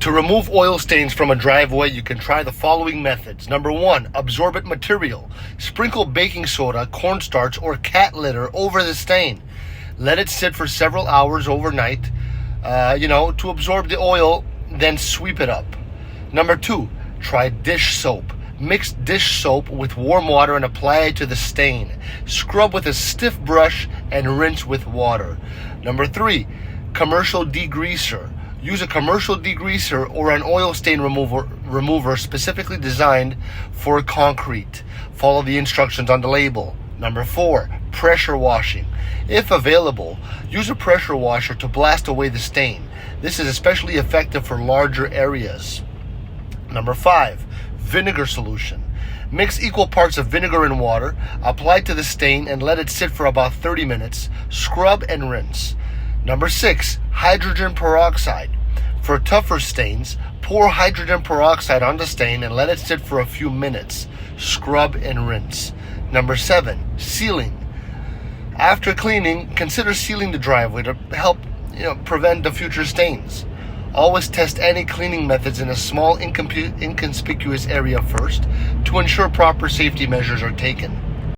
To remove oil stains from a driveway, you can try the following methods. Number 1, absorbent material. Sprinkle baking soda, cornstarch, or cat litter over the stain. Let it sit for several hours overnight, to absorb the oil, then sweep it up. Number 2, try dish soap. Mix dish soap with warm water and apply it to the stain. Scrub with a stiff brush and rinse with water. Number 3, commercial degreaser. Use a commercial degreaser or an oil stain remover specifically designed for concrete. Follow the instructions on the label. Number 4, pressure washing. If available, use a pressure washer to blast away the stain. This is especially effective for larger areas. Number 5, vinegar solution. Mix equal parts of vinegar and water, apply to the stain and let it sit for about 30 minutes. Scrub and rinse. Number 6, hydrogen peroxide. For tougher stains, pour hydrogen peroxide on the stain and let it sit for a few minutes. Scrub and rinse. Number 7, sealing. After cleaning, consider sealing the driveway to help prevent the future stains. Always test any cleaning methods in a small, inconspicuous area first to ensure proper safety measures are taken.